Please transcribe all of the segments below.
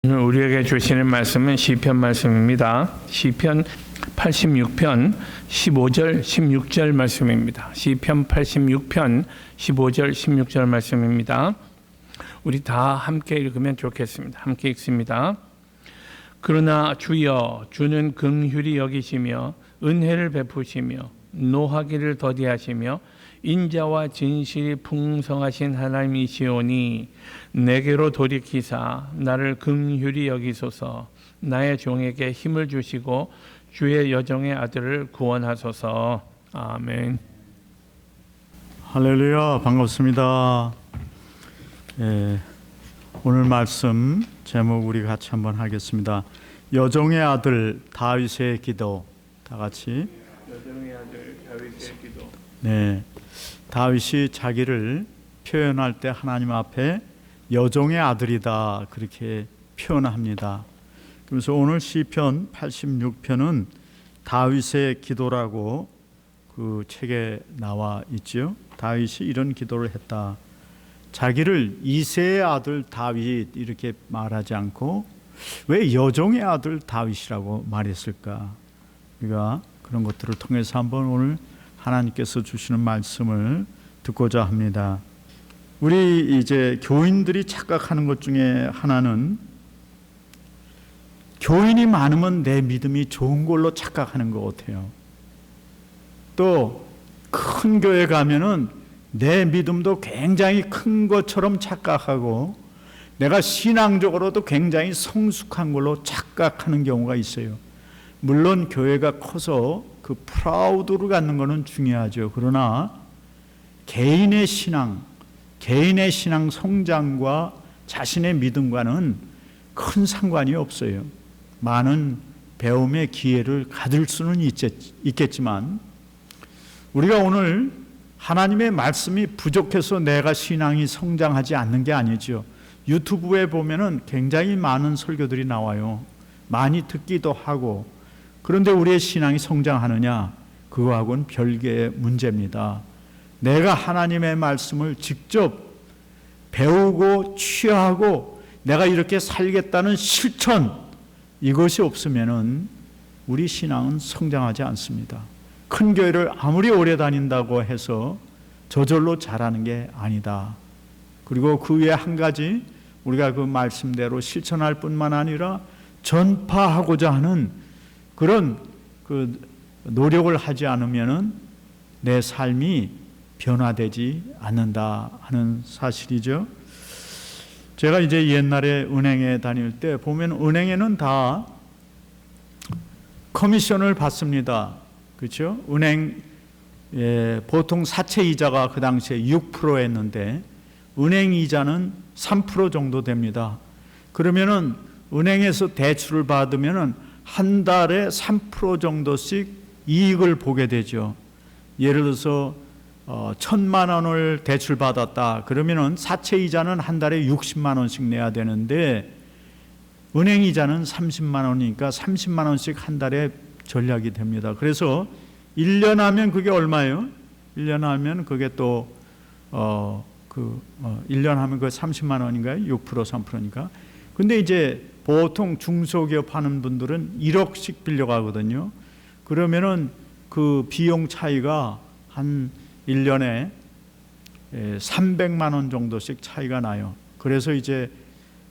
오늘 우리에게 주시는 말씀은 시편 말씀입니다. 시편 86편 15절 16절 말씀입니다. 시편 86편 15절 16절 말씀입니다. 우리 다 함께 읽으면 좋겠습니다. 함께 읽습니다. 그러나 주여, 주는 긍휼히 여기시며 은혜를 베푸시며 노하기를 더디하시며 인자와 진실이 풍성하신 하나님이시오니 내게로 돌이키사 나를 긍휼히 여기소서. 나의 종에게 힘을 주시고 주의 여종의 아들을 구원하소서. 아멘. 할렐루야, 반갑습니다. 오늘 말씀 제목 우리 같이 한번 하겠습니다. 여종의 아들 다윗의 기도. 다 같이. 여종의 아들 다윗의 기도. 네, 다윗이 자기를 표현할 때 하나님 앞에 여종의 아들이다 그렇게 표현합니다. 그래서 오늘 시편 86편은 다윗의 기도라고 그 책에 나와 있죠. 다윗이 이런 기도를 했다. 자기를 이새의 아들 다윗 이렇게 말하지 않고 왜 여종의 아들 다윗이라고 말했을까? 우리가 그런 것들을 통해서 한번 오늘 하나님께서 주시는 말씀을 듣고자 합니다. 우리 이제 교인들이 착각하는 것 중에 하나는 교인이 많으면 내 믿음이 좋은 걸로 착각하는 것 같아요. 또 큰 교회 가면은 내 믿음도 굉장히 큰 것처럼 착각하고 내가 신앙적으로도 굉장히 성숙한 걸로 착각하는 경우가 있어요. 물론 교회가 커서 그 프라우드를 갖는 것은 중요하죠. 그러나 개인의 신앙 성장과 자신의 믿음과는 큰 상관이 없어요. 많은 배움의 기회를 가질 수는 있겠지만 우리가 오늘 하나님의 말씀이 부족해서 내가 신앙이 성장하지 않는 게 아니죠. 유튜브에 보면은 굉장히 많은 설교들이 나와요. 많이 듣기도 하고. 그런데 우리의 신앙이 성장하느냐? 그거하고는 별개의 문제입니다. 내가 하나님의 말씀을 직접 배우고 취하고 내가 이렇게 살겠다는 실천, 이것이 없으면은 우리 신앙은 성장하지 않습니다. 큰 교회를 아무리 오래 다닌다고 해서 저절로 잘하는 게 아니다. 그리고 그 외에 한 가지 우리가 그 말씀대로 실천할 뿐만 아니라 전파하고자 하는 그런 그 노력을 하지 않으면은 내 삶이 변화되지 않는다 하는 사실이죠. 제가 이제 옛날에 은행에 다닐 때 보면 은행에는 다 커미션을 받습니다. 그렇죠? 은행 보통 사채 이자가 그 당시에 6%였는데 은행 이자는 3% 정도 됩니다. 그러면은 은행에서 대출을 받으면은 한 달에 3% 정도씩 이익을 보게 되죠. 예를 들어서 1,000만 원을 대출 받았다. 그러면은 사채 이자는 한 달에 60만 원씩 내야 되는데 은행 이자는 30만 원이니까 30만 원씩 한 달에 전략이 됩니다. 그래서 1년 하면 그게 얼마예요? 1년 하면 그게 또 1년 하면 그 30만 원인가요? 6% 3%니까. 근데 이제 보통 중소기업 하는 분들은 1억씩 빌려가거든요. 그러면은 그 비용 차이가 한 1년에 300만 원 정도씩 차이가 나요. 그래서 이제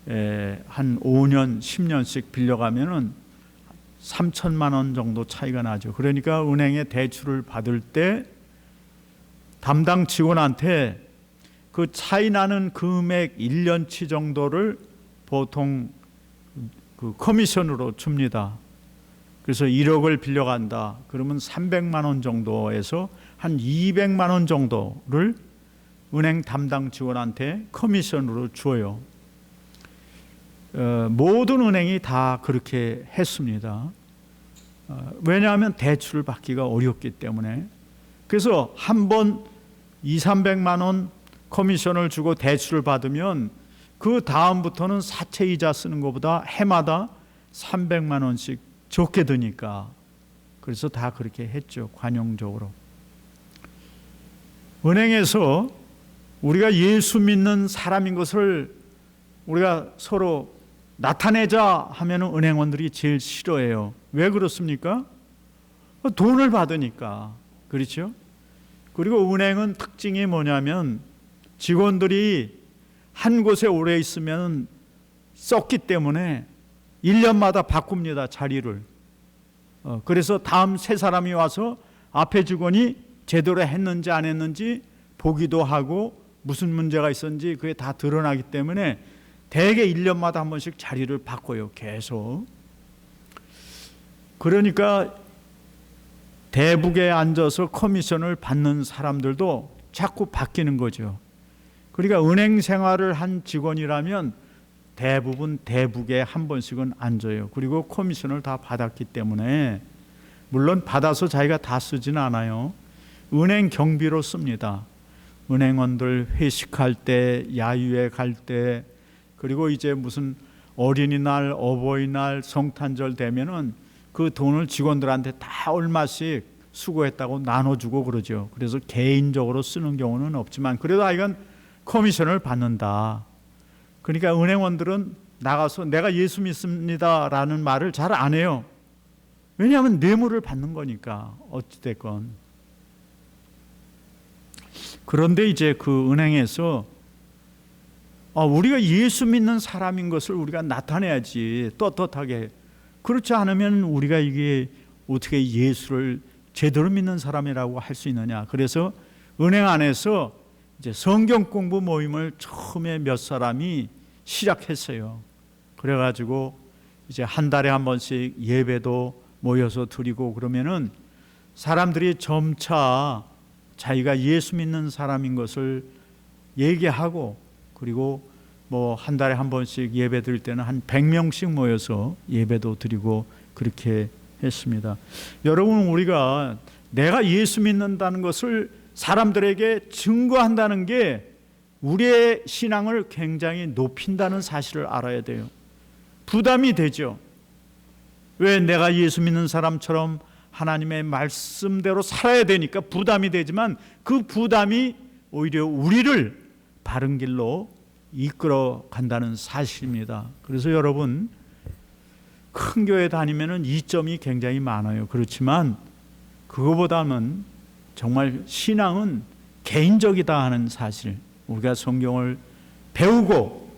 한 5년, 10년씩 빌려가면은 3천만 원 정도 차이가 나죠. 그러니까 은행에 대출을 받을 때 담당 직원한테 그 차이 나는 금액 1년치 정도를 보통 그 커미션으로 줍니다. 그래서 1억을 빌려간다. 그러면 300만 원 정도에서 한 200만 원 정도를 은행 담당 직원한테 커미션으로 줘요. 모든 은행이 다 그렇게 했습니다. 왜냐하면 대출을 받기가 어렵기 때문에. 그래서 한 번 200~300만 원 커미션을 주고 대출을 받으면 그 다음부터는 사채 이자 쓰는 것보다 해마다 300만 원씩 적게 드니까. 그래서 다 그렇게 했죠. 관용적으로. 은행에서 우리가 예수 믿는 사람인 것을 우리가 서로 나타내자 하면은 은행원들이 제일 싫어해요. 왜 그렇습니까? 돈을 받으니까. 그렇죠? 그리고 은행은 특징이 뭐냐면 직원들이 한 곳에 오래 있으면 썩기 때문에 1년마다 바꿉니다, 자리를. 그래서 다음 새 사람이 와서 앞에 직원이 제대로 했는지 안 했는지 보기도 하고 무슨 문제가 있었는지 그게 다 드러나기 때문에 대개 1년마다 한 번씩 자리를 바꿔요, 계속. 그러니까 대북에 앉아서 커미션을 받는 사람들도 자꾸 바뀌는 거죠. 그러니까 은행 생활을 한 직원이라면 대부분 대북에 한 번씩은 앉아요. 그리고 커미션을 다 받았기 때문에, 물론 받아서 자기가 다 쓰지는 않아요. 은행 경비로 씁니다. 은행원들 회식할 때, 야유회 갈 때, 그리고 이제 무슨 어린이날, 어버이날, 성탄절 되면은 그 돈을 직원들한테 다 얼마씩 수고했다고 나눠주고 그러죠. 그래서 개인적으로 쓰는 경우는 없지만 그래도 하여간 커미션을 받는다. 그러니까 은행원들은 나가서 내가 예수 믿습니다 라는 말을 잘 안 해요. 왜냐하면 뇌물을 받는 거니까 어찌됐건. 그런데 이제 그 은행에서 우리가 예수 믿는 사람인 것을 우리가 나타내야지, 떳떳하게. 그렇지 않으면 우리가 이게 어떻게 예수를 제대로 믿는 사람이라고 할 수 있느냐. 그래서 은행 안에서 이제 성경 공부 모임을 처음에 몇 사람이 시작했어요. 그래가지고 이제 한 달에 한 번씩 예배도 모여서 드리고 그러면은 사람들이 점차 자기가 예수 믿는 사람인 것을 얘기하고, 그리고 뭐 한 달에 한 번씩 예배 드릴 때는 한 100명씩 모여서 예배도 드리고 그렇게 했습니다. 여러분, 우리가 내가 예수 믿는다는 것을 사람들에게 증거한다는 게 우리의 신앙을 굉장히 높인다는 사실을 알아야 돼요. 부담이 되죠. 왜? 내가 예수 믿는 사람처럼 하나님의 말씀대로 살아야 되니까 부담이 되지만 그 부담이 오히려 우리를 바른 길로 이끌어 간다는 사실입니다. 그래서 여러분, 큰 교회 다니면은 이점이 굉장히 많아요. 그렇지만 그거보다는 정말 신앙은 개인적이다 하는 사실, 우리가 성경을 배우고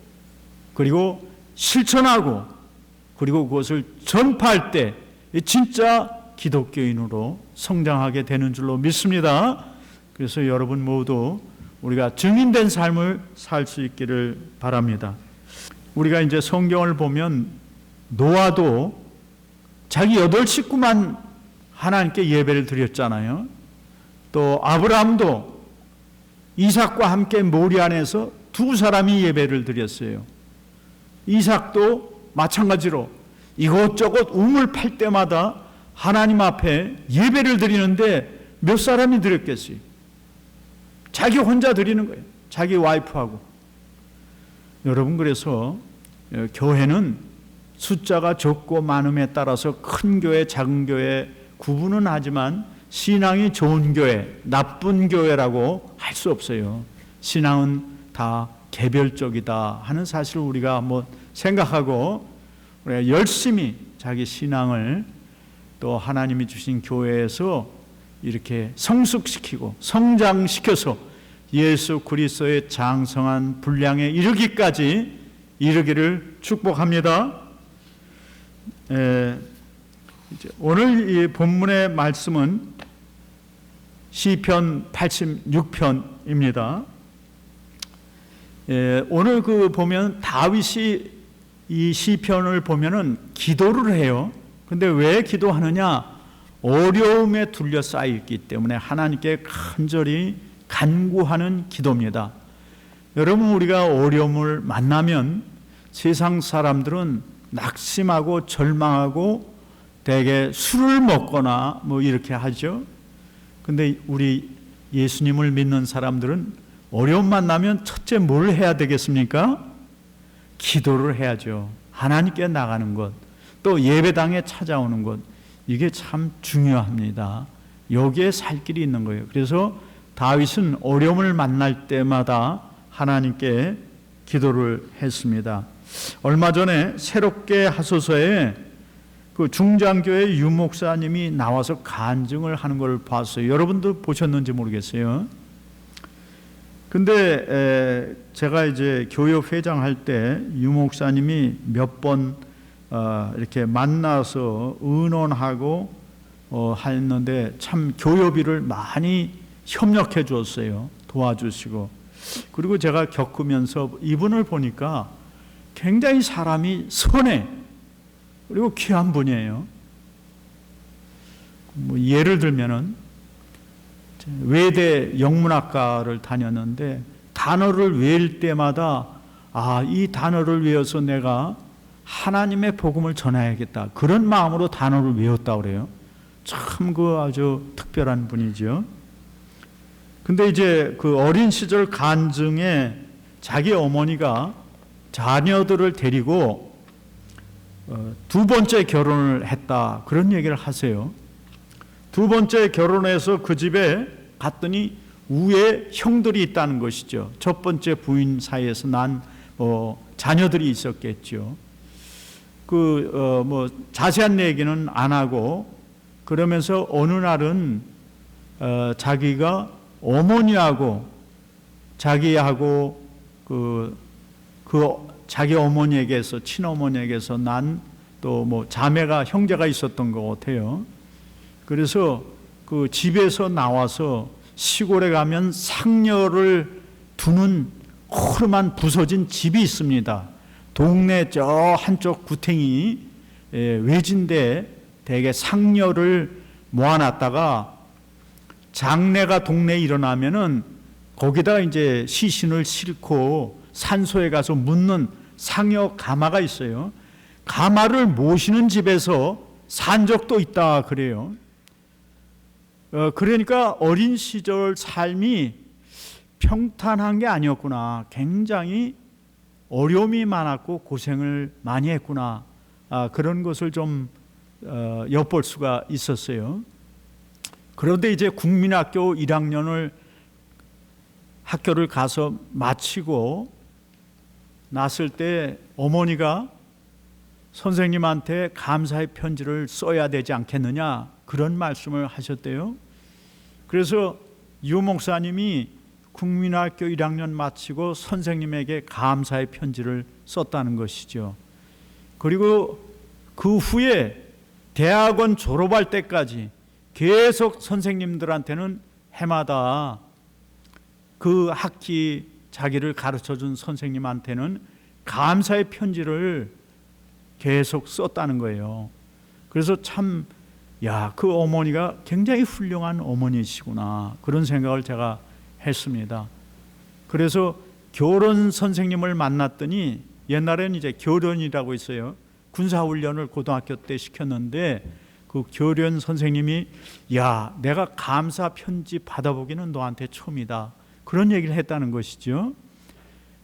그리고 실천하고 그리고 그것을 전파할 때 진짜 기독교인으로 성장하게 되는 줄로 믿습니다. 그래서 여러분 모두 우리가 증인된 삶을 살 수 있기를 바랍니다. 우리가 이제 성경을 보면 노아도 자기 8식구만 하나님께 예배를 드렸잖아요. 또 아브라함도 이삭과 함께 모리 안에서 2사람이 예배를 드렸어요. 이삭도 마찬가지로 이것저것 우물 팔 때마다 하나님 앞에 예배를 드리는데 몇 사람이 드렸겠어요? 자기 혼자 드리는 거예요. 자기 와이프하고. 여러분, 그래서 교회는 숫자가 적고 많음에 따라서 큰 교회, 작은 교회 구분은 하지만 신앙이 좋은 교회, 나쁜 교회라고 할 수 없어요. 신앙은 다 개별적이다 하는 사실을 우리가 한번 생각하고 우리가 열심히 자기 신앙을 또 하나님이 주신 교회에서 이렇게 성숙시키고 성장시켜서 예수 그리스도의 장성한 분량에 이르기까지 이르기를 축복합니다. 오늘 이 본문의 말씀은 시편 86편입니다. 오늘 그 보면 다윗이 이 시편을 보면은 기도를 해요. 근데 왜 기도하느냐? 어려움에 둘러싸여 있기 때문에 하나님께 간절히 간구하는 기도입니다. 여러분, 우리가 어려움을 만나면 세상 사람들은 낙심하고 절망하고 대개 술을 먹거나 뭐 이렇게 하죠. 근데 우리 예수님을 믿는 사람들은 어려움 만나면 첫째 뭘 해야 되겠습니까? 기도를 해야죠. 하나님께 나가는 것, 또 예배당에 찾아오는 것, 이게 참 중요합니다. 여기에 살 길이 있는 거예요. 그래서 다윗은 어려움을 만날 때마다 하나님께 기도를 했습니다. 얼마 전에 새롭게 하소서에 그 중장교회 유목사님이 나와서 간증을 하는 걸 봤어요. 여러분도 보셨는지 모르겠어요. 근데 제가 이제 교회 회장할 때 유목사님이 몇 번 이렇게 만나서 의논하고 했는데 참 교회비를 많이 협력해 줬어요. 도와주시고. 그리고 제가 겪으면서 이분을 보니까 굉장히 사람이 선해. 그리고 귀한 분이에요. 뭐 예를 들면은 외대 영문학과를 다녔는데 단어를 외울 때마다 이 단어를 외워서 내가 하나님의 복음을 전해야겠다. 그런 마음으로 단어를 외웠다고 그래요. 참 그 아주 특별한 분이죠. 근데 이제 그 어린 시절 간증에 자기 어머니가 자녀들을 데리고 두 번째 결혼을 했다. 그런 얘기를 하세요. 두 번째 결혼해서 그 집에 갔더니 위에 형들이 있다는 것이죠. 첫 번째 부인 사이에서 난 자녀들이 있었겠죠. 자세한 얘기는 안 하고 그러면서 어느 날은 자기가 어머니하고 자기하고 자기 어머니에게서 친어머니에게서 난 또 자매가 형제가 있었던 것 같아요. 그래서 그 집에서 나와서 시골에 가면 상녀를 두는 허름한 부서진 집이 있습니다. 동네 저 한쪽 구탱이 외진데 대개 상녀를 모아놨다가 장례가 동네에 일어나면은 거기다 이제 시신을 싣고 산소에 가서 묻는 상여 가마가 있어요. 가마를 모시는 집에서 산 적도 있다 그래요. 그러니까 어린 시절 삶이 평탄한 게 아니었구나. 굉장히 어려움이 많았고 고생을 많이 했구나. 그런 것을 좀 엿볼 수가 있었어요. 그런데 이제 국민학교 1학년을 학교를 가서 마치고 났을 때 어머니가 선생님한테 감사의 편지를 써야 되지 않겠느냐 그런 말씀을 하셨대요. 그래서 유 목사님이 국민학교 1학년 마치고 선생님에게 감사의 편지를 썼다는 것이죠. 그리고 그 후에 대학원 졸업할 때까지 계속 선생님들한테는 해마다 그 학기 자기를 가르쳐준 선생님한테는 감사의 편지를 계속 썼다는 거예요. 그래서 참, 그 어머니가 굉장히 훌륭한 어머니시구나. 그런 생각을 제가 했습니다. 그래서 교련 선생님을 만났더니 옛날에는 이제 교련이라고 있어요. 군사훈련을 고등학교 때 시켰는데 그 교련 선생님이 내가 감사 편지 받아보기는 너한테 처음이다. 그런 얘기를 했다는 것이죠.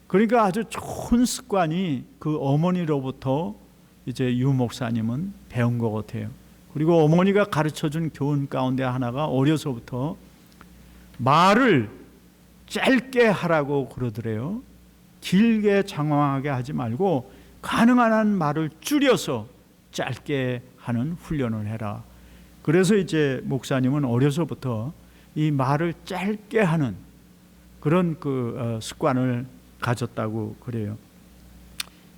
그러니까 아주 좋은 습관이 그 어머니로부터 이제 유 목사님은 배운 것 같아요. 그리고 어머니가 가르쳐준 교훈 가운데 하나가 어려서부터 말을 짧게 하라고 그러더래요. 길게 장황하게 하지 말고 가능한 한 말을 줄여서 짧게 하는 훈련을 해라. 그래서 이제 목사님은 어려서부터 이 말을 짧게 하는 그런 습관을 가졌다고 그래요.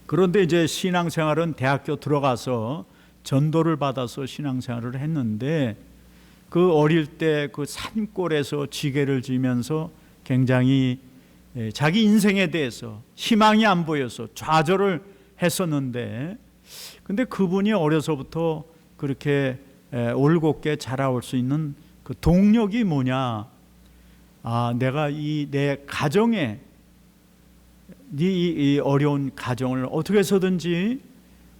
그런데 이제 신앙생활은 대학교 들어가서 전도를 받아서 신앙생활을 했는데 그 어릴 때 그 산골에서 지게를 지면서 굉장히 자기 인생에 대해서 희망이 안 보여서 좌절을 했었는데 근데 그분이 어려서부터 그렇게 올곧게 자라올 수 있는 그 동력이 뭐냐? 내가 내 가정에 이 어려운 가정을 어떻게 해서든지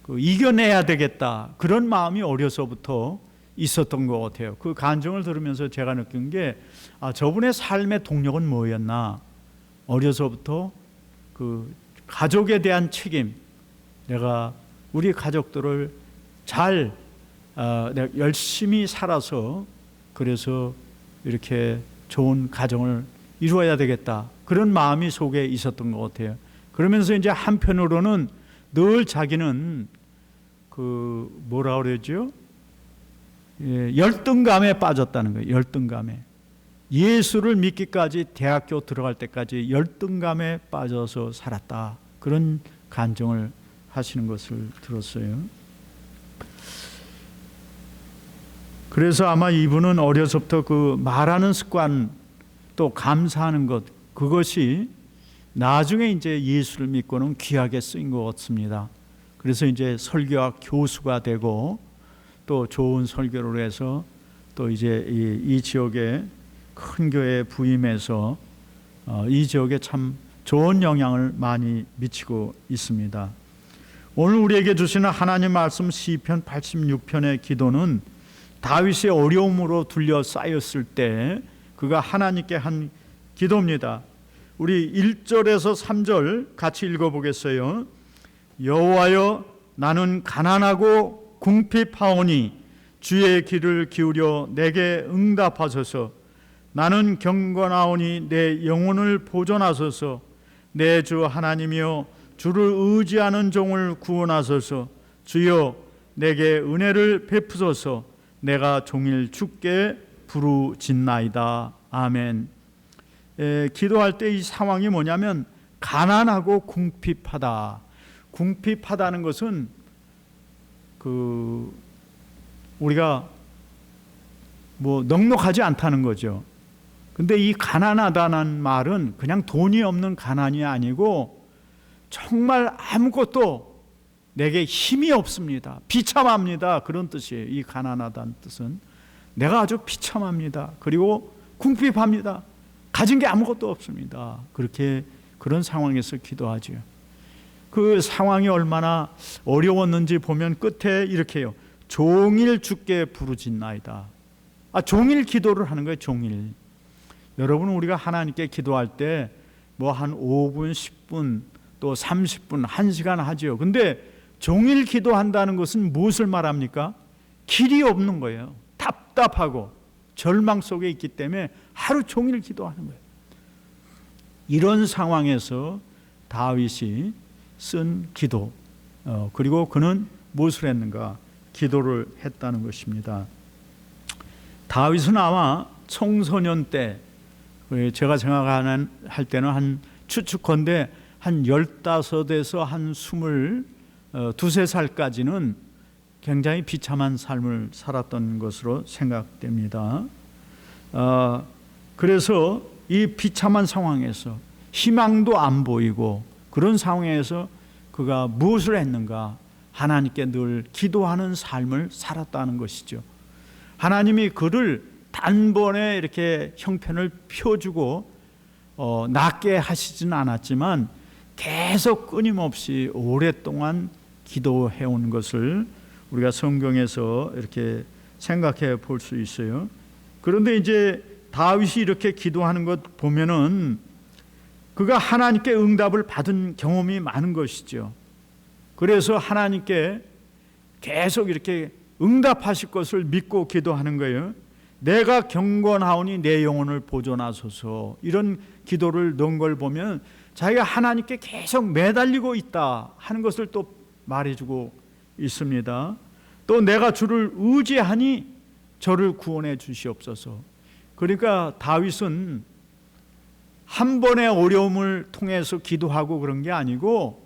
이겨내야 되겠다. 그런 마음이 어려서부터 있었던 것 같아요. 그 간증을 들으면서 제가 느낀 게 저분의 삶의 동력은 뭐였나? 어려서부터 그 가족에 대한 책임, 내가 우리 가족들을 내가 열심히 살아서 그래서 이렇게 좋은 가정을 이루어야 되겠다. 그런 마음이 속에 있었던 것 같아요. 그러면서 이제 한편으로는 늘 자기는 뭐라 그러죠? 열등감에 빠졌다는 거예요. 열등감에. 예수를 믿기까지 대학교 들어갈 때까지 열등감에 빠져서 살았다. 그런 간증을 하시는 것을 들었어요. 그래서 아마 이분은 어려서부터 그 말하는 습관 또 감사하는 것, 그것이 나중에 이제 예수를 믿고는 귀하게 쓰인 것 같습니다. 그래서 이제 설교학 교수가 되고 또 좋은 설교를 해서 또 이제 이 지역에 큰 교회에 부임해서 이 지역에 참 좋은 영향을 많이 미치고 있습니다. 오늘 우리에게 주시는 하나님 말씀 시편 86편의 기도는 다윗의 어려움으로 둘러싸였을 때 그가 하나님께 한 기도입니다. 우리 1절에서 3절 같이 읽어보겠어요. 여호와여, 나는 가난하고 궁핍하오니 주의 귀를 기울여 내게 응답하소서. 나는 경건하오니 내 영혼을 보존하소서. 내 주 하나님이여, 주를 의지하는 종을 구원하소서. 주여, 내게 은혜를 베푸소서. 내가 종일 주께 부르짖나이다. 아멘. 기도할 때 이 상황이 뭐냐면 가난하고 궁핍하다. 궁핍하다는 것은 우리가 넉넉하지 않다는 거죠. 근데 이 가난하다는 말은 그냥 돈이 없는 가난이 아니고 정말 아무것도 내게 힘이 없습니다. 비참합니다. 그런 뜻이에요. 이 가난하다는 뜻은 내가 아주 비참합니다. 그리고 궁핍합니다. 가진 게 아무것도 없습니다. 그런 상황에서 기도하죠. 그 상황이 얼마나 어려웠는지 보면 끝에 이렇게 해요. 종일 주께 부르짖나이다. 종일 기도를 하는 거예요. 종일. 여러분, 우리가 하나님께 기도할 때 한 5분, 10분, 또 30분, 1시간 하죠. 근데 종일 기도한다는 것은 무엇을 말합니까? 길이 없는 거예요. 답답하고 절망 속에 있기 때문에 하루 종일 기도하는 거예요. 이런 상황에서 다윗이 쓴 기도, 그리고 그는 무엇을 했는가? 기도를 했다는 것입니다. 다윗은 아마 청소년 때, 제가 생각하는 할 때는 한 추측컨대 한 15에서 한 22~23살까지는 굉장히 비참한 삶을 살았던 것으로 생각됩니다. 그래서 이 비참한 상황에서 희망도 안 보이고 그런 상황에서 그가 무엇을 했는가? 하나님께 늘 기도하는 삶을 살았다는 것이죠. 하나님이 그를 단번에 이렇게 형편을 펴주고 낫게 하시지는 않았지만 계속 끊임없이 오랫동안 기도해온 것을 우리가 성경에서 이렇게 생각해 볼 수 있어요. 그런데 이제 다윗이 이렇게 기도하는 것 보면은 그가 하나님께 응답을 받은 경험이 많은 것이죠. 그래서 하나님께 계속 이렇게 응답하실 것을 믿고 기도하는 거예요. 내가 경건하오니 내 영혼을 보존하소서. 이런 기도를 넣은 걸 보면 자기가 하나님께 계속 매달리고 있다 하는 것을 또 말해주고 있습니다. 또 내가 주를 의지하니 저를 구원해 주시옵소서. 그러니까 다윗은 한 번의 어려움을 통해서 기도하고 그런 게 아니고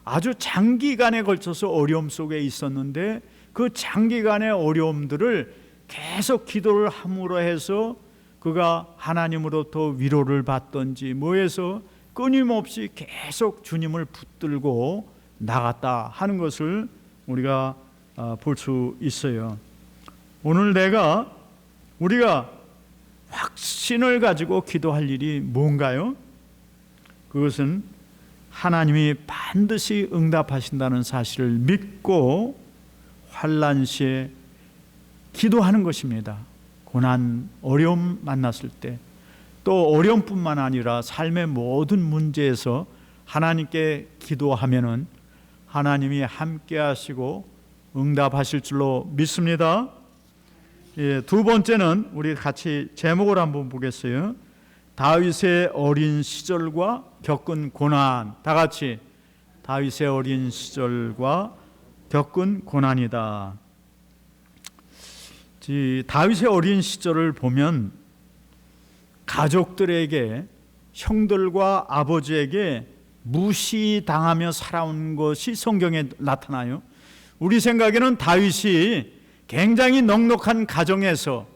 아주 장기간에 걸쳐서 어려움 속에 있었는데 그 장기간의 어려움들을 계속 기도를 함으로 해서 그가 하나님으로부터 위로를 받든지 뭐해서 끊임없이 계속 주님을 붙들고 나갔다 하는 것을 우리가 볼 수 있어요. 오늘 우리가 확신을 가지고 기도할 일이 뭔가요? 그것은 하나님이 반드시 응답하신다는 사실을 믿고 환난 시에 기도하는 것입니다. 고난, 어려움 만났을 때, 또 어려움뿐만 아니라 삶의 모든 문제에서 하나님께 기도하면은 하나님이 함께 하시고 응답하실 줄로 믿습니다. 두 번째는 우리 같이 제목을 한번 보겠어요. 다윗의 어린 시절과 겪은 고난. 다 같이 다윗의 어린 시절과 겪은 고난이다. 다윗의 어린 시절을 보면 가족들에게, 형들과 아버지에게 무시당하며 살아온 것이 성경에 나타나요. 우리 생각에는 다윗이 굉장히 넉넉한 가정에서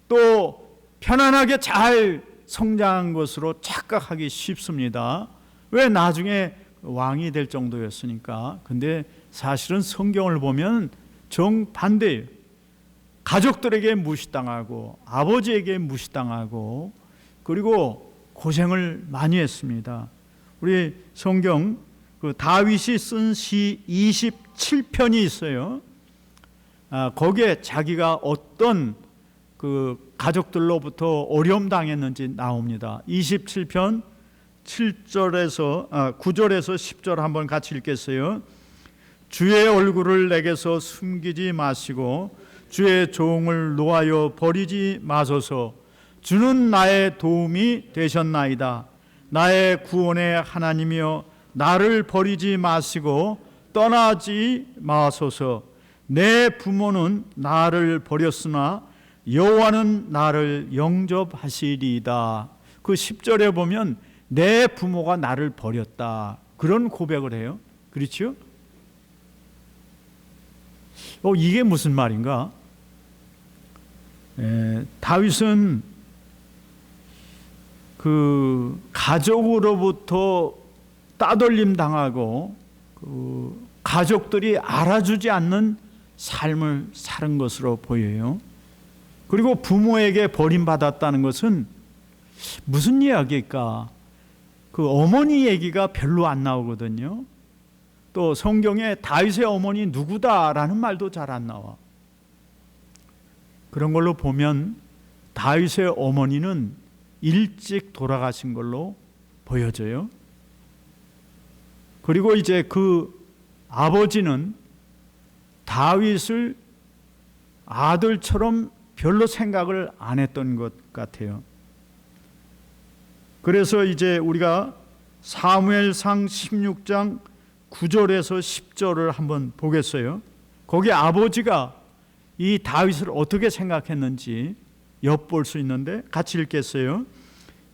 또 편안하게 잘 성장한 것으로 착각하기 쉽습니다. 왜? 나중에 왕이 될 정도였으니까. 근데 사실은 성경을 보면 정반대예요. 가족들에게 무시당하고 아버지에게 무시당하고 그리고 고생을 많이 했습니다. 우리 성경 다윗이 쓴 시 27편이 있어요. 거기에 자기가 어떤 가족들로부터 어려움 당했는지 나옵니다. 27편 9절에서 10절 한번 같이 읽겠어요. 주의 얼굴을 내게서 숨기지 마시고 주의 종을 놓아여 버리지 마소서. 주는 나의 도움이 되셨나이다. 나의 구원의 하나님이여 나를 버리지 마시고 떠나지 마소서. 내 부모는 나를 버렸으나 여호와는 나를 영접하시리이다. 그 10절에 보면 내 부모가 나를 버렸다, 그런 고백을 해요. 그렇죠? 이게 무슨 말인가? 다윗은 그 가족으로부터 따돌림 당하고 가족들이 알아주지 않는 삶을 사는 것으로 보여요. 그리고 부모에게 버림받았다는 것은 무슨 이야기일까? 그 어머니 얘기가 별로 안 나오거든요. 또 성경에 다윗의 어머니 누구다라는 말도 잘 안 나와. 그런 걸로 보면 다윗의 어머니는 일찍 돌아가신 걸로 보여져요. 그리고 이제 그 아버지는 다윗을 아들처럼 별로 생각을 안 했던 것 같아요. 그래서 이제 우리가 사무엘상 16장 9절에서 10절을 한번 보겠어요. 거기 아버지가 이 다윗을 어떻게 생각했는지 엿볼 수 있는데 같이 읽겠어요.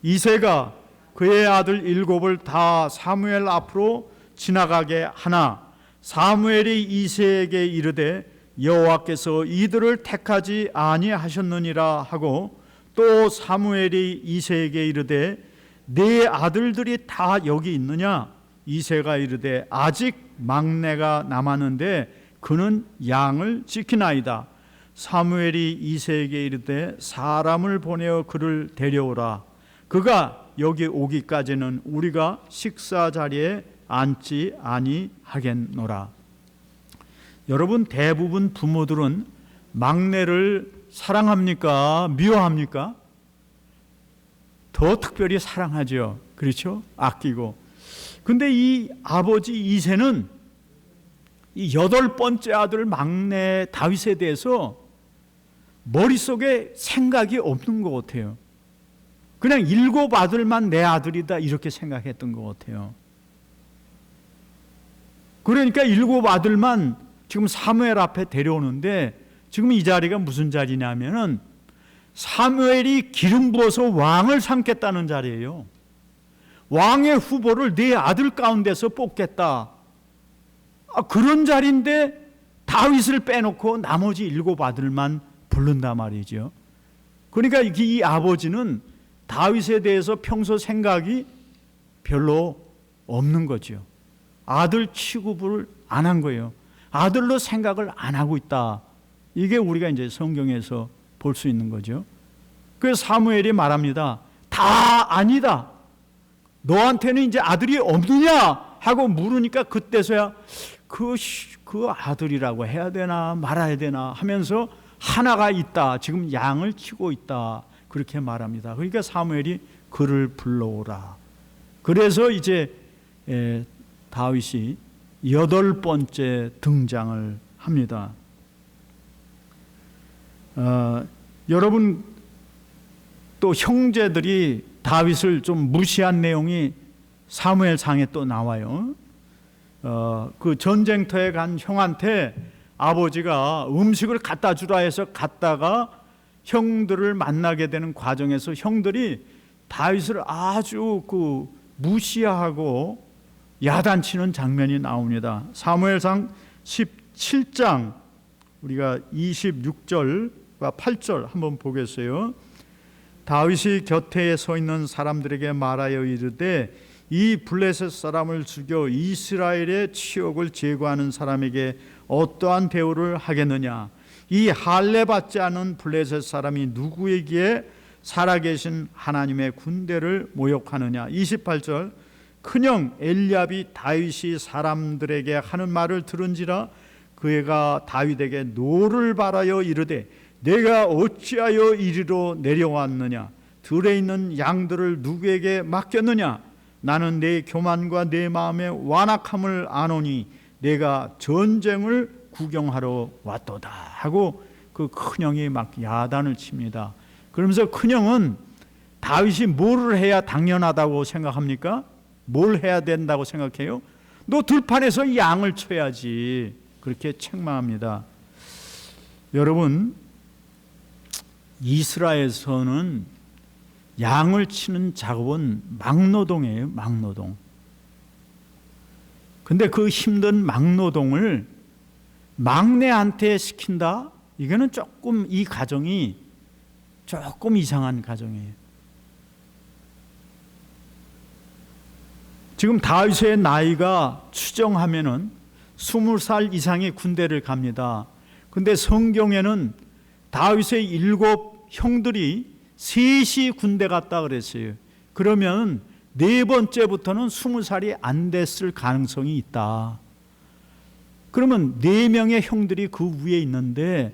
이새가 그의 아들 7을 다 사무엘 앞으로 지나가게 하나 사무엘이 이새에게 이르되 여호와께서 이들을 택하지 아니하셨느니라 하고 또 사무엘이 이새에게 이르되 네 아들들이 다 여기 있느냐? 이새가 이르되 아직 막내가 남았는데 그는 양을 지키나이다. 사무엘이 이새에게 이르되 사람을 보내어 그를 데려오라. 그가 여기 오기까지는 우리가 식사 자리에 앉지 아니하겠노라. 여러분, 대부분 부모들은 막내를 사랑합니까? 미워합니까? 더 특별히 사랑하죠. 그렇죠? 아끼고. 근데 이 아버지 이새는 이 8번째 아들 막내 다윗에 대해서 머릿속에 생각이 없는 것 같아요. 그냥 7 아들만 내 아들이다 이렇게 생각했던 것 같아요. 그러니까 7 아들만 지금 사무엘 앞에 데려오는데 지금 이 자리가 무슨 자리냐면은 사무엘이 기름 부어서 왕을 삼겠다는 자리예요. 왕의 후보를 네 아들 가운데서 뽑겠다. 그런 자리인데 다윗을 빼놓고 나머지 7 아들만 부른단 말이죠. 그러니까 이 아버지는 다윗에 대해서 평소 생각이 별로 없는 거죠. 아들 취급을 안 한 거예요. 아들로 생각을 안 하고 있다. 이게 우리가 이제 성경에서 볼 수 있는 거죠. 그래서 사무엘이 말합니다. 다 아니다. 너한테는 이제 아들이 없느냐 하고 물으니까 그때서야 그 아들이라고 해야 되나 말아야 되나 하면서 하나가 있다. 지금 양을 치고 있다. 그렇게 말합니다. 그러니까 사무엘이 그를 불러오라. 그래서 이제 다윗이 8번째 등장을 합니다. 여러분, 또 형제들이 다윗을 좀 무시한 내용이 사무엘상에 또 나와요. 그 전쟁터에 간 형한테 아버지가 음식을 갖다 주라 해서 갔다가 형들을 만나게 되는 과정에서 형들이 다윗을 아주 무시하고 야단치는 장면이 나옵니다. 사무엘상 17장 우리가 26절과 8절 한번 보겠어요. 다윗이 곁에 서 있는 사람들에게 말하여 이르되 이 블레셋 사람을 죽여 이스라엘의 치욕을 제거하는 사람에게 어떠한 대우를 하겠느냐. 이 할례 받지 않은 블레셋 사람이 누구에게 살아계신 하나님의 군대를 모욕하느냐. 28절 큰형 엘리압이 다윗이 사람들에게 하는 말을 들은지라 그가 다윗에게 노를 바라여 이르되 내가 어찌하여 이리로 내려왔느냐. 들에 있는 양들을 누구에게 맡겼느냐. 나는 내 교만과 내 마음의 완악함을 아노니 내가 전쟁을 구경하러 왔도다 하고 그 큰형이 막 야단을 칩니다. 그러면서 큰형은 다윗이 뭘 해야 당연하다고 생각합니까? 뭘 해야 된다고 생각해요? 너 들판에서 양을 쳐야지. 그렇게 책망합니다. 여러분, 이스라엘에서는 양을 치는 작업은 막노동이에요. 막노동. 근데 그 힘든 막노동을 막내한테 시킨다? 이거는 조금 이 가정이 조금 이상한 가정이에요. 지금 다윗의 나이가 추정하면은 20살 이상의 군대를 갑니다. 근데 성경에는 다윗의 7 형들이 셋이 군대 갔다 그랬어요. 그러면 네 번째부터는 20살이 안 됐을 가능성이 있다. 그러면 4명의 형들이 그 위에 있는데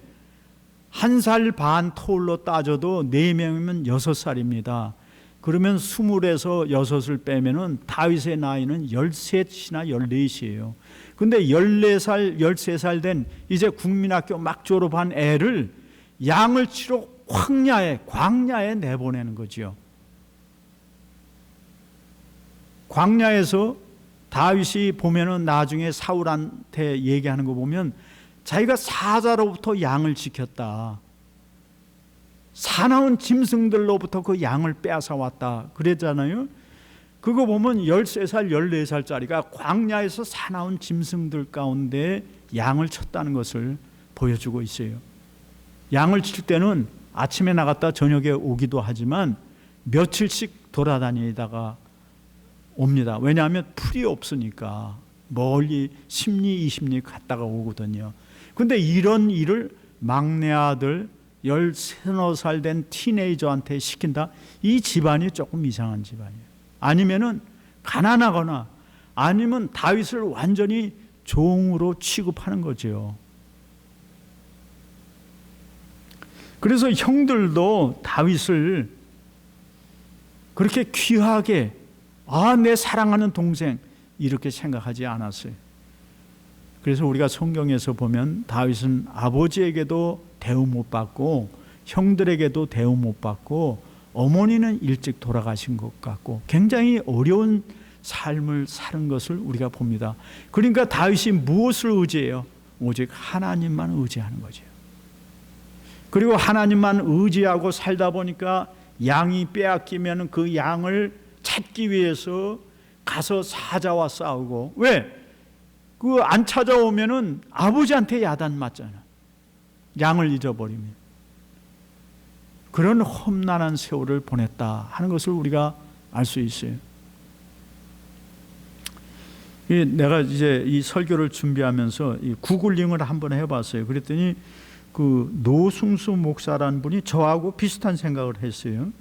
1살 반 터울로 따져도 4명이면 6살입니다. 그러면 20에서 6을 빼면은 다윗의 나이는 13이나 14이에요. 근데 14살, 13살 된 이제 국민학교 막 졸업한 애를 양을 치러 광야에 내보내는 거지요. 광야에서 다윗이 보면은 나중에 사울한테 얘기하는 거 보면 자기가 사자로부터 양을 지켰다. 사나운 짐승들로부터 그 양을 빼앗아 왔다. 그랬잖아요. 그거 보면 13살, 14살짜리가 광야에서 사나운 짐승들 가운데 양을 쳤다는 것을 보여주고 있어요. 양을 칠 때는 아침에 나갔다 저녁에 오기도 하지만 며칠씩 돌아다니다가 옵니다. 왜냐하면 풀이 없으니까 멀리 10리, 20리 갔다가 오거든요. 근데 이런 일을 막내 아들 13살 된 티네이저한테 시킨다? 이 집안이 조금 이상한 집안이에요. 아니면은 가난하거나 아니면 다윗을 완전히 종으로 취급하는 거죠. 그래서 형들도 다윗을 그렇게 귀하게 내 사랑하는 동생 이렇게 생각하지 않았어요. 그래서 우리가 성경에서 보면 다윗은 아버지에게도 대우 못 받고 형들에게도 대우 못 받고 어머니는 일찍 돌아가신 것 같고 굉장히 어려운 삶을 사는 것을 우리가 봅니다. 그러니까 다윗이 무엇을 의지해요? 오직 하나님만 의지하는 거죠. 그리고 하나님만 의지하고 살다 보니까 양이 빼앗기면 그 양을 찾기 위해서 가서 사자와 싸우고, 왜? 그 안 찾아오면은 아버지한테 야단 맞잖아. 양을 잊어버리면. 그런 험난한 세월을 보냈다 하는 것을 우리가 알 수 있어요. 내가 이제 이 설교를 준비하면서 이 구글링을 한번 해봤어요. 그랬더니 그 노승수 목사라는 분이 저하고 비슷한 생각을 했어요.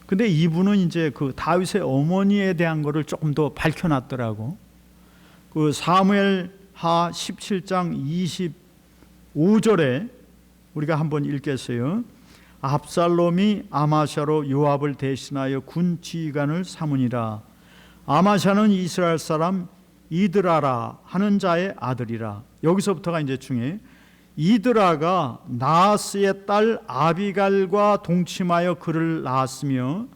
근데 이분은 이제 그 다윗의 어머니에 대한 거를 조금 더 밝혀놨더라고. 그 사무엘하 17장 25절에 우리가 한번 읽겠어요. 압살롬이 아마샤로 요압을 대신하여 군 지휘관을 삼으니라. 아마샤는 이스라엘 사람 이드라라 하는 자의 아들이라. 여기서부터가 이제 중요해요. 이드라가 나하스의 딸 아비갈과 동침하여 그를 낳았으며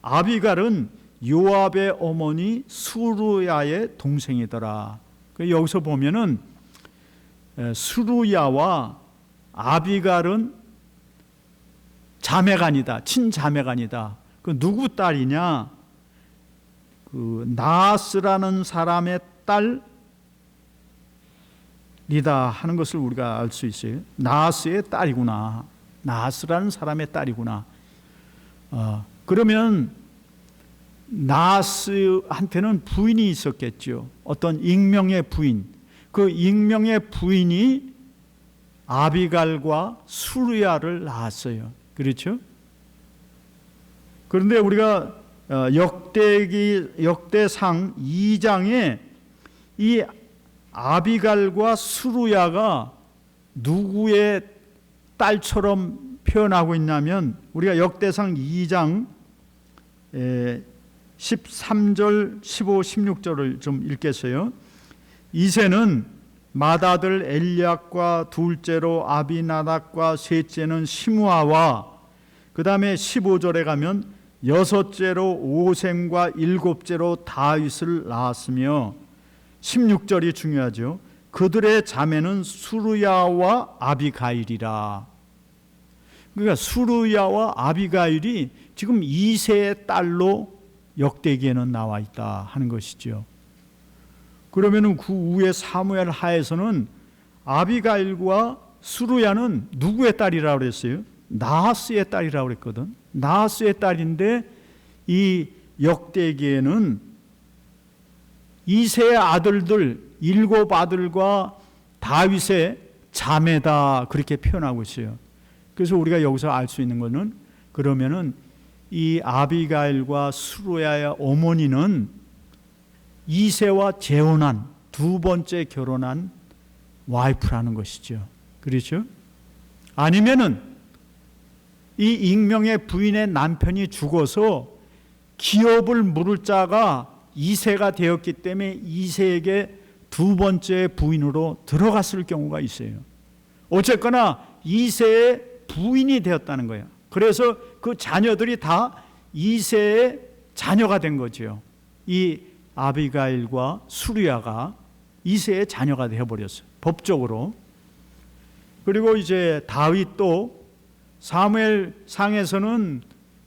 아비갈은 요압의 어머니 수루야의 동생이더라. 여기서 보면은 수루야와 아비갈은 자매간이다. 친자매간이다. 그 누구 딸이냐? 그 나하스라는 사람의 딸이다 하는 것을 우리가 알 수 있어요. 나하스의 딸이구나. 나하스라는 사람의 딸이구나. 그러면 나하스한테는 부인이 있었겠죠. 어떤 익명의 부인. 그 익명의 부인이 아비갈과 수르야를 낳았어요. 그렇죠? 그런데 우리가 역대상 2장에 이 아비갈과 수르야가 누구의 딸처럼 표현하고 있냐면 우리가 역대상 2장 13절, 15, 16절을 좀 읽겠어요. 이새는 맏아들 엘리압과 둘째로 아비나답과 셋째는 시므아와 그 다음에 15절에 가면 여섯째로 오셈과 일곱째로 다윗을 낳았으며 16절이 중요하죠. 그들의 자매는 수르야와 아비가일이라. 그러니까 수르야와 아비가일이 지금 이새의 딸로 역대기에는 나와 있다 하는 것이죠. 그러면은 그 후에 사무엘 하에서는 아비가일과 수르야는 누구의 딸이라고 그랬어요? 나하스의 딸이라고 그랬거든. 나하스의 딸인데 이 역대기에는 이새의 아들들 7 아들과 다윗의 자매다 그렇게 표현하고 있어요. 그래서 우리가 여기서 알 수 있는 것은 그러면은 이 아비가일과 수르야의 어머니는 이새와 재혼한 두 번째 결혼한 와이프라는 것이죠. 그렇죠? 아니면은 이 익명의 부인의 남편이 죽어서 기업을 물을 자가 이새가 되었기 때문에 이새에게 두 번째 부인으로 들어갔을 경우가 있어요. 어쨌거나 이새의 부인이 되었다는 거예요. 그래서 그 자녀들이 다 이새의 자녀가 된 거죠. 이 아비가일과 수르야가 이새의 자녀가 되어버렸어요. 법적으로. 그리고 이제 다윗도 사무엘 상에서는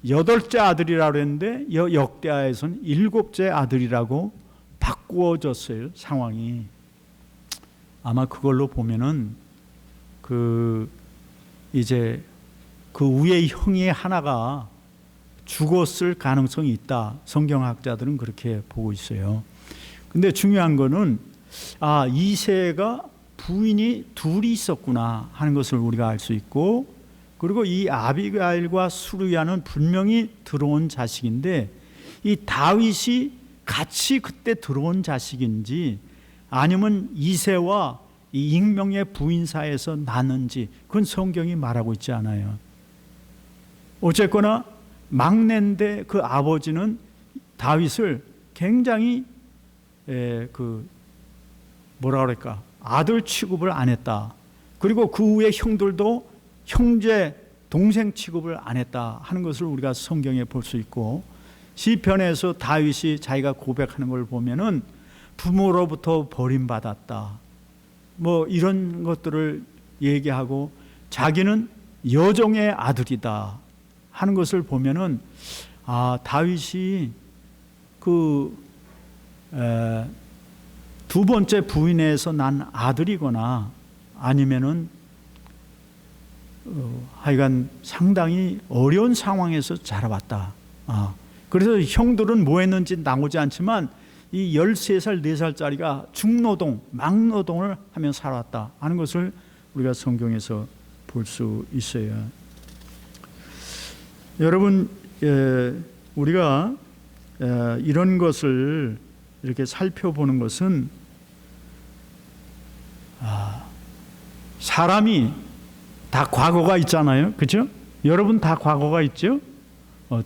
8째 아들이라고 했는데 역대하에서는 7째 아들이라고 바꾸어졌어요. 상황이. 아마 그걸로 보면은 이제 그 위에 형이 하나가 죽었을 가능성이 있다. 성경학자들은 그렇게 보고 있어요. 근데 중요한 거는 이새가 부인이 둘이 있었구나 하는 것을 우리가 알 수 있고, 그리고 이 아비가일과 수르야는 분명히 들어온 자식인데 이 다윗이 같이 그때 들어온 자식인지 아니면 이새와 이 익명의 부인 사이에서 낳는지 그건 성경이 말하고 있지 않아요. 어쨌거나 막내인데 그 아버지는 다윗을 굉장히 뭐라 그럴까, 아들 취급을 안 했다. 그리고 그 후에 형들도 형제 동생 취급을 안 했다 하는 것을 우리가 성경에 볼 수 있고, 시편에서 다윗이 자기가 고백하는 걸 보면은 부모로부터 버림받았다 뭐 이런 것들을 얘기하고 자기는 여종의 아들이다 하는 것을 보면은 다윗이 두 번째 부인에서 난 아들이거나 아니면은 하여간 상당히 어려운 상황에서 자라왔다. 그래서 형들은 뭐 했는지 나오지 않지만 이 13살, 4살짜리가 중노동, 막노동을 하며 살았다 하는 것을 우리가 성경에서 볼 수 있어요. 여러분, 우리가 이런 것을 이렇게 살펴보는 것은 사람이 다 과거가 있잖아요. 그렇죠? 여러분 다 과거가 있죠?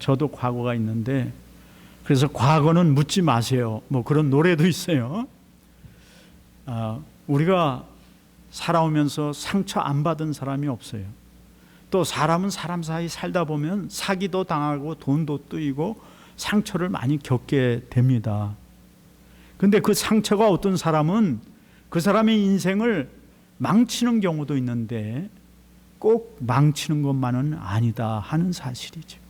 저도 과거가 있는데, 그래서 과거는 묻지 마세요 뭐 그런 노래도 있어요. 우리가 살아오면서 상처 안 받은 사람이 없어요. 또 사람은 사람 사이 살다 보면 사기도 당하고 돈도 뜨이고 상처를 많이 겪게 됩니다. 근데 그 상처가 어떤 사람은 그 사람의 인생을 망치는 경우도 있는데 꼭 망치는 것만은 아니다 하는 사실이죠.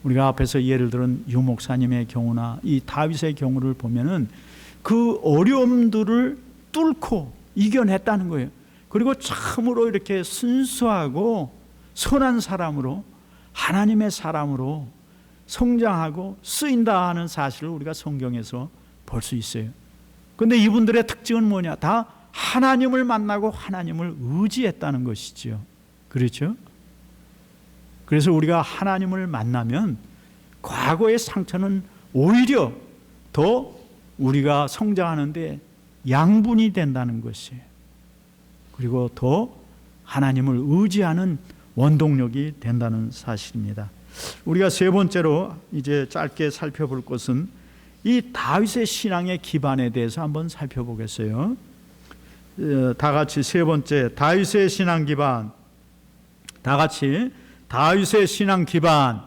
우리가 앞에서 예를 들은 유 목사님의 경우나 이 다윗의 경우를 보면은 그 어려움들을 뚫고 이겨냈다는 거예요. 그리고 참으로 이렇게 순수하고 선한 사람으로, 하나님의 사람으로 성장하고 쓰인다 하는 사실을 우리가 성경에서 볼 수 있어요. 그런데 이분들의 특징은 뭐냐? 다 하나님을 만나고 하나님을 의지했다는 것이죠. 그렇죠? 그래서 우리가 하나님을 만나면 과거의 상처는 오히려 더 우리가 성장하는데 양분이 된다는 것이에요. 그리고 더 하나님을 의지하는 원동력이 된다는 사실입니다. 우리가 세 번째로 이제 짧게 살펴볼 것은 이 다윗의 신앙의 기반에 대해서 한번 살펴보겠어요. 다 같이 세 번째, 다윗의 신앙 기반. 다 같이 다윗의 신앙 기반.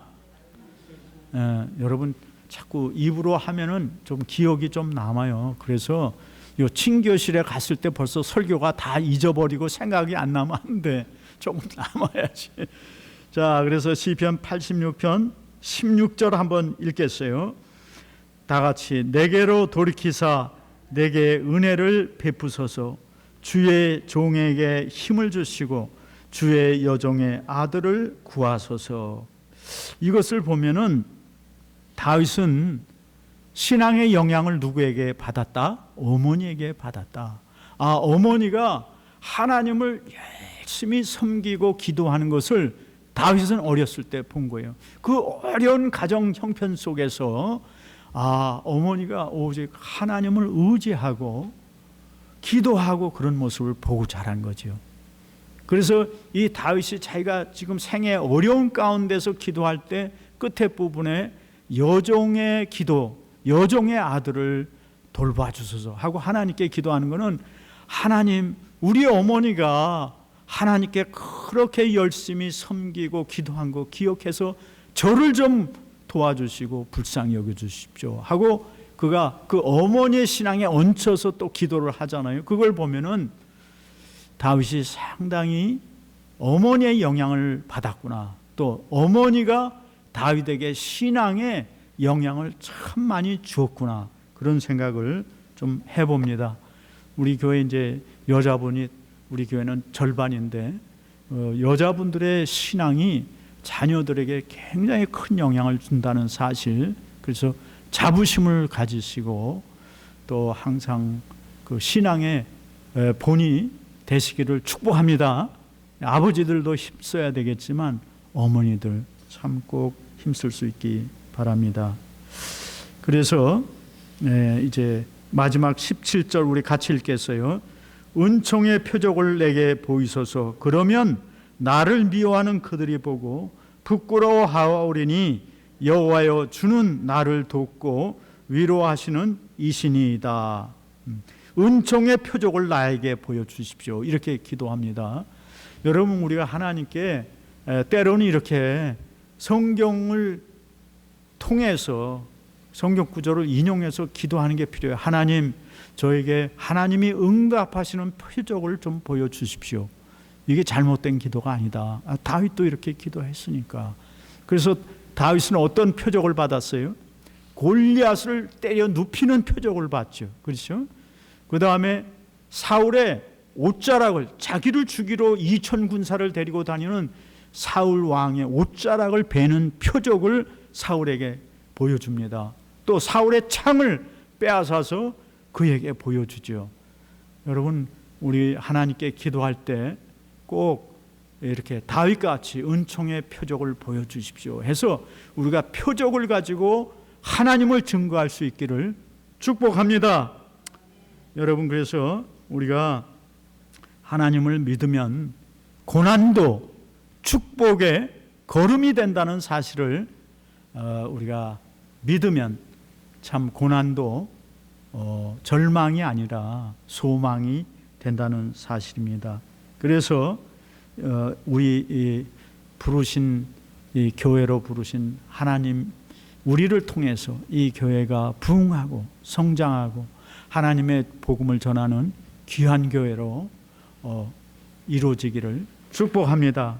여러분 자꾸 입으로 하면은 좀 기억이 좀 남아요. 그래서 요 친교실에 갔을 때 벌써 설교가 다 잊어버리고 생각이 안 나면 안 돼. 조금 남아야지. 자, 그래서 시편 86편 16절 한번 읽겠어요. 다 같이 내게로 돌이키사 내게 은혜를 베푸소서. 주의 종에게 힘을 주시고 주의 여종의 아들을 구하소서. 이것을 보면은 다윗은 신앙의 영향을 누구에게 받았다? 어머니에게 받았다. 어머니가 하나님을 열심히 섬기고 기도하는 것을 다윗은 어렸을 때 본 거예요. 그 어려운 가정 형편 속에서 어머니가 오직 하나님을 의지하고 기도하고 그런 모습을 보고 자란 거죠. 그래서 이 다윗이 자기가 지금 생애 어려운 가운데서 기도할 때 끝에 부분에 여종의 기도, 여종의 아들을 돌봐주소서 하고 하나님께 기도하는 것은 하나님, 우리 어머니가 하나님께 그렇게 열심히 섬기고 기도한 거 기억해서 저를 좀 도와주시고 불쌍히 여겨주십시오 하고 그가 그 어머니의 신앙에 얹혀서 또 기도를 하잖아요. 그걸 보면은 다윗이 상당히 어머니의 영향을 받았구나. 또 어머니가 다윗에게 신앙의 영향을 참 많이 주었구나. 그런 생각을 좀 해봅니다. 우리 교회 이제 여자분이 우리 교회는 절반인데 여자분들의 신앙이 자녀들에게 굉장히 큰 영향을 준다는 사실. 그래서 자부심을 가지시고 또 항상 그 신앙의 본이 되시기를 축복합니다. 아버지들도 힘써야 되겠지만 어머니들 참 꼭 힘쓸 수 있기 바랍니다. 그래서 이제 마지막 17절 우리 같이 읽겠어요. 은총의 표적을 내게 보이소서. 그러면 나를 미워하는 그들이 보고 부끄러워하오리니 여호와여 주는 나를 돕고 위로하시는 이신이다. 은총의 표적을 나에게 보여주십시오. 이렇게 기도합니다. 여러분 우리가 하나님께 때로는 이렇게 성경을 통해서 성경 구절을 인용해서 기도하는 게 필요해요. 하나님, 저에게 하나님이 응답하시는 표적을 좀 보여주십시오. 이게 잘못된 기도가 아니다. 다윗도 이렇게 기도했으니까. 그래서 다윗은 어떤 표적을 받았어요? 골리앗을 때려 눕히는 표적을 받죠. 그렇죠? 그 다음에 사울의 옷자락을, 자기를 죽이러 2천 군사를 데리고 다니는 사울 왕의 옷자락을 베는 표적을 사울에게 보여줍니다. 또 사울의 창을 빼앗아서 그에게 보여주죠. 여러분 우리 하나님께 기도할 때 꼭 이렇게 다윗같이 은총의 표적을 보여주십시오 해서 우리가 표적을 가지고 하나님을 증거할 수 있기를 축복합니다. 여러분 그래서 우리가 하나님을 믿으면 고난도 축복의 걸음이 된다는 사실을 우리가 믿으면 참 고난도 절망이 아니라 소망이 된다는 사실입니다. 그래서 우리 부르신 이 교회로 부르신 하나님 우리를 통해서 이 교회가 부흥하고 성장하고 하나님의 복음을 전하는 귀한 교회로 이루어지기를 축복합니다.